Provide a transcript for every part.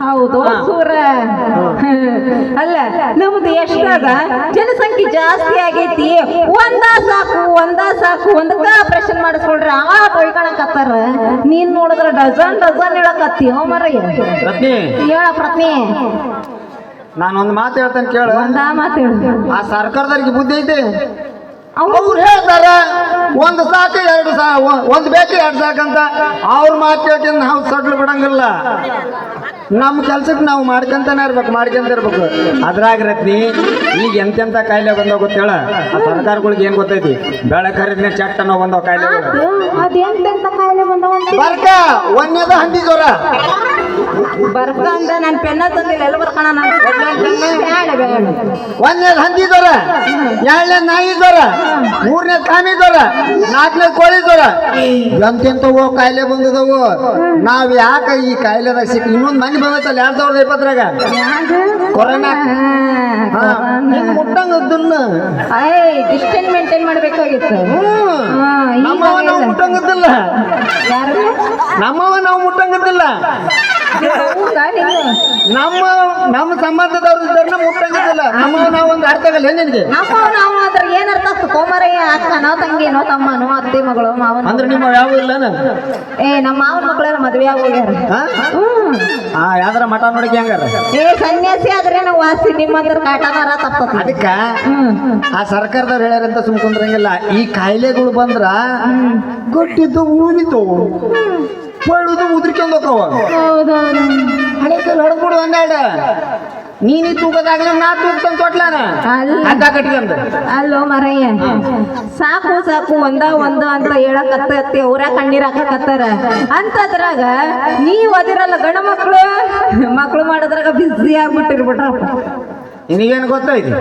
ಹೌದು ಸೂರ. ಅಲ್ಲ ನಮ್ದು ಎಷ್ಟಾದ ಜನಸಂಖ್ಯೆ ಜಾಸ್ತಿ ಆಗೈತಿ, ಒಂದ ಸಾಕು ಒಂದಕ್ಕ ಆಪರೇಷನ್ ಮಾಡಿಸ್ಕೊಳ್ರಿ ಆ ತೊಳ್ಕೊಳಕತ್ತಾರ. ನೀನ್ ನೋಡಿದ್ರ ಡಜನ್ ಹೇಳಕತ್ತೀವ ಮರಯ್ಯ. ಹೇಳ ಪ್ರಜ್ಞೆ. ನಾನೊಂದು ಮಾತು ಹೇಳ್ತೇನೆ ಕೇಳು. ಒಂದ ಮಾತು ಹೇಳು. ಆ ಸರ್ಕಾರದವ್ರಿಗೆ ಬುದ್ಧಿ ಐತಿ. ಅವ್ರು ಹೇಳ್ತಾರ ಒಂದು ಸಾಕು ಎರಡು ಒಂದು ಬೇಕು ಎರಡು ಸಾಕಂತ. ಅವ್ರ ಮಾತು ಕೇಳ್ತೀನಿ ನಾವು ಸಡ್ಲು ಬಿಡಂಗಿಲ್ಲ. ನಮ್ಮ ಕೆಲ್ಸಕ್ಕೆ ನಾವು ಮಾಡ್ಕೊಂತಾನೆ ಇರ್ಬೇಕು. ಅದ್ರಾಗ ರತ್ನಿ ಈಗ ಎಂತೆಂತ ಕಾಯಿಲೆ ಬಂದೋ ಗೊತ್ತೇಳ. ಆ ಸರ್ಕಾರಗಳಿಗೆ ಏನ್ ಗೊತ್ತೈತಿ, ಬೆಳೆ ಖರೀದಿನ ಚಟ್ ಅನ್ನೋ ಬಂದವ ಕಾಯಿಲೆ. ಅದೆಂತೆಂತ ಕಾಯಿಲೆ ಬಂದವ? ಬರ್ಕ ಒಂದೇದ ಹಂದಿ ಜ್ವರ. ಬರ್ಕ ಅಂದ ನನ್ ಪೆನ್ನ ತಂದಿಲ್ಲ, ಎಲ್ಲ ಬರ್ಕಣ. ಒಂದೇದ ಹಂದಿ ಜ್ವರ, ಎರಡನೇ ನಾಯಿ ಜ್ವರ, ಮೂರನೇ ಕಾಮಿ ಜ್ವರ, ನಾಲ್ಕನೇ ಕೋಳಿ ಜ್ವರ. ಎಂತೆಂತವೋ ಕಾಯಿಲೆ ಬಂದದವು. ನಾವ್ ಯಾಕ ಈ ಕಾಯಿಲೆದಾಗ ಸಿಕ್ಕ ಇನ್ನೊಂದ್ ಮಂದಿ ಬಂದೈತಲ್ಲ 2020ರಾಗ ಕೊರೋನಾ. ಮುಟ್ಟಂಗದ್ದನ್ನ ಡಿಸ್ಟೆನ್ಸ್ ಮೇಂಟೈನ್ ಮಾಡ್ಬೇಕಾಗಿತ್ತು. ನಮ್ಮವ ನಾವು ಮುಟ್ಟಂಗದ್ದಿಲ್ಲ. ನಮ್ಮವ ನಾವು ಮುಟ್ಟಂಗದ್ದಿಲ್ಲ. ನಮ್ಮ ಸಂಬಂಧದವ್ರು ಇದ್ದಾರನ್ನ ಮುಟ್ಟಂಗದಿಲ್ಲ. ನಮ್ಮವ ನಾವು ಒಂದು ಅರ್ಥ ಆಗಲ್ಲ ನಿನಗೆ. ನಾವು ಅದ್ರ ಏನ್ ಅರ್ಥ ಆಗ್ತದೆ? ಕೋಮರಯ್ಯ ಅಕ್ಕನೋ ತಂಗಿನೋ ತಮ್ಮನೋ ಅತ್ತೆ ಮಗಳು ಮಾವನ ಅಂದ್ರೆ ನಿಮ್ಮ ಯಾವ ಇಲ್ಲ ನಮ್ಮ ಮಾವನ ಮಕ್ಕಳೆಲ್ಲ ಮದ್ವೆ ಆಗೋಗ್ಯಾರ. ಯಾವ್ದಾರ ಮಠ ನೋಡಿಕೆ ಹಂಗಾರ ಸನ್ಯಾಸಿ ಆದ್ರೆ ನಾವು ವಾಸಿ ನಿಮ್ಮಂದ್ರ ಕಾಟನಾರ ತಪ್ಪ. ಅದಕ್ಕ ಆ ಸರ್ಕಾರದವ್ರು ಹೇಳ್ಯಾರಂತ ಸುಮ್ಕೊಂಡ್ರಂಗಿಲ್ಲ. ಈ ಕಾಯಿಲೆಗಳು ಬಂದ್ರ ಗಟ್ಟಿದ್ದು ಊರಿತು ಬಳುದು ಉದ್ರಿಕೊಂಡ್ ಹೋಗವ. ಹಳೆ ಕೈ ಹೊಡೆದ್ಬಿಡು ಒಂದೆರಡು. ನೀನಿ ತೂಕದಾಗ್ಲ ನಾ ತೂಕ್ತಂತ ತೊಟ್ಲಾನ ಅಡ್ಡ ಕಟ್ಕೊಂಡ್. ಅಲ್ಲೋ ಮರಯ್ಯ, ಸಾಕು ಒಂದ ಅಂತ ಹೇಳಕತ್ತಿ ಅವ್ರ ಕಣ್ಣೀರ್ ಹಾಕಕತ್ತಾರ. ಅಂತದ್ರಾಗ ನೀವ್ ಅದಿರಲ್ಲ ಗಂಡ ಮಕ್ಳು ಮಾಡೋದ್ರಾಗ ಬಿಸಿ ಆಗ್ಬಿಟ್ಟಿರ್ಬಿಟ್ರಪ್ಪ. ನಿನಗೇನು ಗೊತ್ತೈತಿ?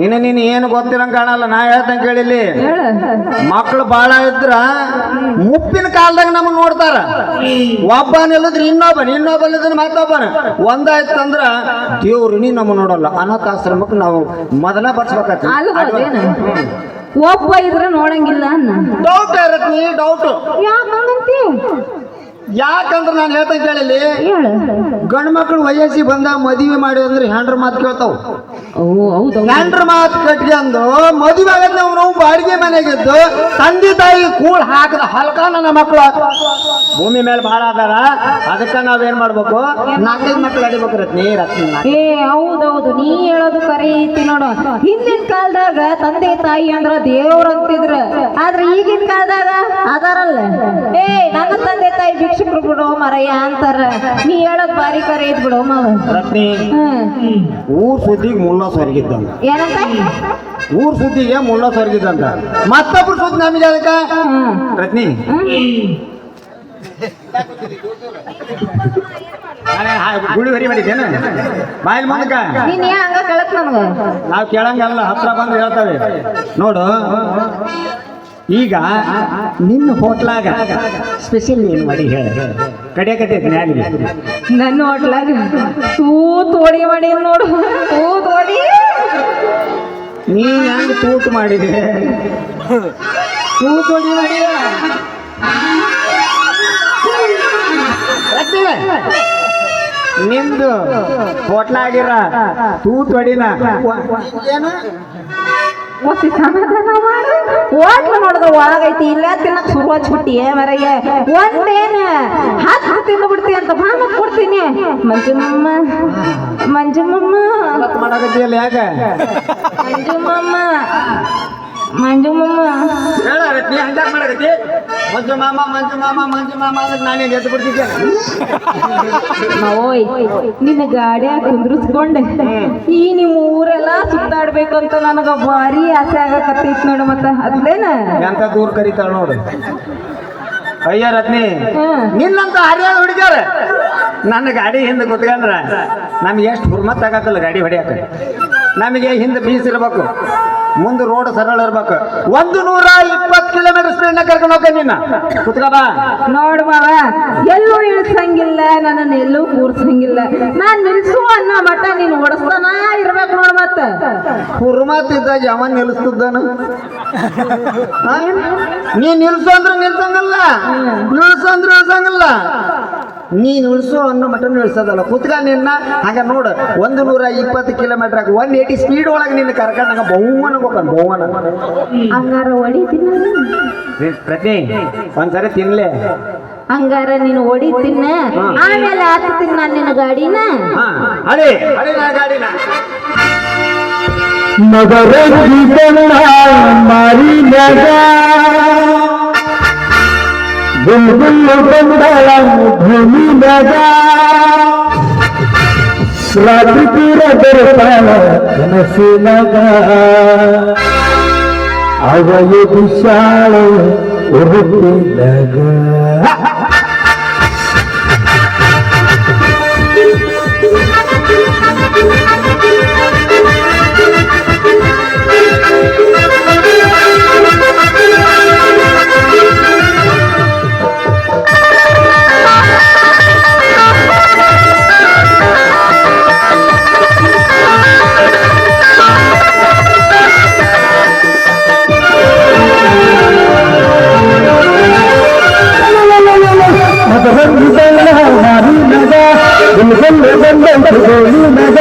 ನೀನು ಏನು ಗೊತ್ತಿರಂಗ ಕಾಣಲ್ಲ. ನಾ ಹೇಳ್ತಂಗ ಕೇಳಿಲ್ಲಿ, ಮಕ್ಳು ಬಾಳ ಇದ್ರ ಮುಪ್ಪಿನ ಕಾಲದಾಗ ನಮ್ಮನ್ನ ನೋಡ್ತಾರ. ಒಬ್ಬನಿಲ್ಲದ್ರ ಇನ್ನೊಬ್ಬನಿದ್ರ ಮತ್ತೊಬ್ಬನ ಒಂದಾಯ್ತಂದ್ರ ದೇವ್ರು ನಮ್ಮ ನೋಡಲ್ಲ. ಅನಾಥಾಶ್ರಮಕ್ಕೆ ನಾವು ಮೊದಲ ಬರ್ಸ್ಬೇಕಾಗ್ತದೆ. ಒಬ್ಬ ಇದ್ರ ನೋಡಂಗಿಲ್ಲ. Doubt ಇರತ್ನಿ, doubt. ಯಾಕಂದ್ರೆ ನಾನು ಹೇಳ್ತಂಗ ಕೇಳಿಲ್ಲಿ, ಗಂಡು ಮಕ್ಳು ವಯಸ್ಸಿಗೆ ಬಂದ ಮದುವೆ ಮಾಡಿ ಅಂದ್ರೆ ಹೆಂಡ್ರ ಮಾತು ಕೇಳ್ತಾವ. ಹೆಂಡ್ರ ಮಾತು ಕಟ್ಕೊಂಡು ಮದುವೆ ಆಗದ್ ನಾವು ಬಾಡಿಗೆ ಮನೆಗಿದ್ದು ತಂದೆ ತಾಯಿ ಕೂಳ್ ಹಾಕದ ಹಲ್ಕ ನನ್ನ ಮಕ್ಳು ಭೂಮಿ ಮೇಲೆ ಬಹಳ ಅದಾರ. ಅದಕ್ಕ ನಾವೇನ್ ಮಾಡ್ಬೇಕು, 4-5 ಮಕ್ಳು ಅಡಿಬೇಕು ರತ್ನಿ. ಹೌದೌದು, ನೀ ಹೇಳೋದು ಕರೆ ಐತಿ ನೋಡು. ಹಿಂದಿನ ಕಾಲದಾಗ ತಂದೆ ತಾಯಿ ಅಂದ್ರ ದೇವ್ರ ಅಂತಿದ್ರ. ಆದ್ರೆ ಈಗಿನ ಕಾಲದಾಗ ಅದಾರಲ್ಲ, ನನ್ನ ತಂದೆ ತಾಯಿ ಭಿಕ್ಷುಕರು ಬಿಡೋ ಮರಯ್ಯ ಅಂತಾರ. ನೀ ಹೇಳೋದ್ ಬಾರಿ ಕರೆ ಐತ್ ಬಿಡೋ ಮಾವ. ರತ್ನಿ, ಊರ್ ಸುದ್ದಿಗೆ ಮುಳ್ಳ ಸೊರಗಿದ್ದಂತ. ಏನಂತ? ಊರ್ ಸುದ್ದಿಗೆ ಮುಳ್ಳ ಸೊರಗಿದ್ದಂತ. ಮತ್ತೊಬ್ರು ಸುದ್ದಿ ನಮಗೆ ಅದಕ್ಕ ರತ್ನಿ. ಗುಳಿ ಹರಿ ಮಾಡಿದ್ದೇನ ಬಾಯಿಲ್ ಮುಂದಕ್ಕ ನೀನ್ ಹಂಗ ಕೇಳಕ್ ನಮ್ಗ ನಾವ್ ಕೇಳಂಗಲ್ಲ. ಹತ್ರ ಬಂದು ಹೇಳ್ತೇವೆ ನೋಡು. ಈಗ ನಿನ್ನ ಹೋಟ್ಲಾಗ ಸ್ಪೆಷಲ್ ಏನು ಮಾಡಿ ಹೇಳ. ಕಡಿಯಕತ್ತೈತಿ ನ್ಯಾಲಿ ನನ್ನ ಹೋಟ್ಲಾಗ ತೂತ್ ಹೊಡಿ ಮಾಡಿ ನೋಡು. ತೂತ್ ಹೊಡಿ ನೀ ಹೆಂಗ ತೂತ್ ಮಾಡಿದೆ? ತೂತ್ ಹೊಡಿ ಮಾಡಿ ನಿಂದು ಹೋಟ್ಲಾಗಿರ ತೂತ್ ಹೊಡಿನ ಸಮಾಧಾನ ಮಾಡು. ಹೋಟ್ಲು ನೋಡಿದ್ರ ಒಳಗೈತಿ, ಇಲ್ಲ ತಿನ್ನಕ್ ಶುರು ಹಚ್ಬಿಟ್ಟಿ ಮರಯ್ಯ. ಒಂದೇನ ಹತ್ತು ತಿಂದು ಬಿಡ್ತಿ ಅಂತ ಭಾಮಕ್ ಕೊಡ್ತೀನಿ. ಮಂಜುಮಮ್ಮ ಮಾಡಕತ್ತಿಯಲ್ಲ ಯಾಕ? ಮಂಜುಮಮ್ಮ ಮಾಡಕತ್ತಿ. ಮಂಜು ಮಾಮ ಅಂದ್ರೆ ನಾನೇನು ಎದ್ದು ಬಿಡ್ತಿದ್ದೆ. ಓಯ್, ನಿನ್ನ ಗಾಡಿಯಾಗ ಕುಂದ್ರಿಸ್ಕೊಂಡೆ ಈ ನಿಮ್ಮ ಊರೆಲ್ಲ ಸುತ್ತಾಡ್ಬೇಕಂತ ನನಗ ಭಾರಿ ಆಸೆ ಆಗಕತ್ತೈತ್ ನೋಡು. ಮತ್ತ ಅದ್ಲೇನ ಎಂತ ದೂರ ಕರೀತಾಳ ನೋಡು. ಅಯ್ಯ ರತ್ನಿ, ನಿನ್ನಂತ ಹರಿಯಾದ ಹುಡುಗ್ಯಾರ ನನ್ನ ಗಾಡಿ ಹಿಂದೆ ಕುತ್ಕೊಂಡ್ರ ನಮ್ಗೆ ಎಷ್ಟು ಹುರ್ಮತ್ ಆಗತ್ತಲ್ಲ ಗಾಡಿ ಹೊಡಿಯಾಕ. ನಮಗೆ ಹಿಂದೆ ಬೀಸಿರ್ಬೇಕು. ಮುಂದೆ ರೋಡ್ ಸರಳ ಇರ್ಬೇಕು 120 ಕಿಲೋಮೀಟರ್ ಸ್ಪೀಡ್ ಕರ್ಕೊಂಡು ಹೋಗ ನಿನ್ನ ಕುತ್ಕ ಬಾ ನೋಡ್ ಮಾವ ಎಲ್ಲೂ ಇಳಿಸಂಗಿಲ್ಲ ನನ್ನನ್ನು ಎಲ್ಲೂ ಕೂರ್ಸಂಗಿಲ್ಲ ನಾನ್ ನಿಲ್ಸು ಅನ್ನೋ ಮಟ್ಟ ನೀನು ಓಡಿಸ್ತಾನ ಇರ್ಬೇಕು ನೋಡ್ ಮತ್ತ ಹುರ್ಮಾತಿದ್ದಾಗ ಯಾವನ್ ನಿಲ್ಲಿಸ್ತಿದ್ದಾನ ನೀ ನಿಲ್ಸು ಅಂದ್ರೆ ನಿಲ್ಸಂಗಲ್ಲ ನಿಲ್ಸು ಅಂದ್ರೆ ಇಳ್ಸಂಗಲ್ಲ ನೀನ್ ಇಳಿಸು ಅನ್ನೋ ಮಟನ್ ಇಳಿಸೋದಲ್ಲ ಕುತ್ಕ ನಿನ್ನ ಹಂಗ ನೋಡು 120 ಕಿಲೋಮೀಟರ್ 180 ಸ್ಪೀಡ್ ಒಳಗೆ ನಿನ್ನ ಕರ್ಕೊಂಡು ಹಂಗ ಬಹುವನ ಹೋಗ್ತಾನ ಬಹುವನ ಹಂಗಾರ ಹೊಡಿತೀನಿ ಪ್ರತಿ ಒಂದ್ಸರಿ ತಿನ್ಲೆ ಹಂಗಾರ ನೀನು ಹೊಡಿತೀನ ಆಮೇಲೆ ಹತ್ತೀನಿ ನಾನು ನಿನ್ನ ಗಾಡಿನ ಅಡಿ ಗಾಡಿನ ಮಗರಂಗಿ ಬಣ್ಣ ಮಾರಿ ನಗ ಗುಲ್ಗುಲ್ಲು ಬಂದಳ ಭೂಮಿ ನಗ ರಾತ್ರಿ ಪೂರ ಬೆರತಾಳ ಕನಸಿನಗ ಅವಯ ವಿಶಾಲ ಉರುಪಿನಗ ಮದರಂಗಿ ಬಣ್ಣ ಮಾರಿ ನಗ ಗುಲ್ಗುಲ್ಲು ಬಂದಂತ ಗೋಲಿ ನಗ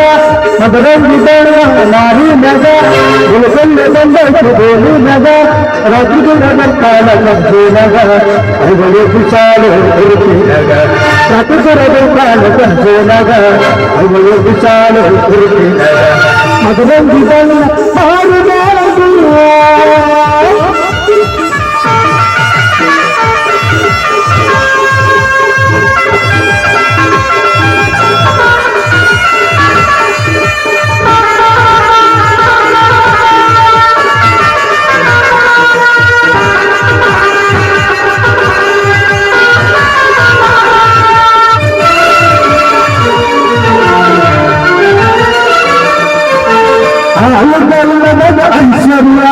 ಮದರಂಗಿ ಬಣ್ಣ ಮಾರಿ ನಗ ಗುಲ್ಗುಲ್ಲು ಬಂದಂತ ಗೋಲಿ ನಗ ರಾತ್ರಿಗಳ ಕಾಲ ಕಬ್ಬು ನಗ ಅವಳು ವಿಶಾಲ ಉರುಪಿ ನಗ ರಾತ್ರಿಗಳ ಕಾಲ ಕಬ್ಬು ನಗ ಅವಳು ವಿಶಾಲ ಉರುಪಿ ನಗ ಮದರಂಗಿ ಬಣ್ಣ ಮಾರಿ ನಗ ಐಶ್ವರ್ಯ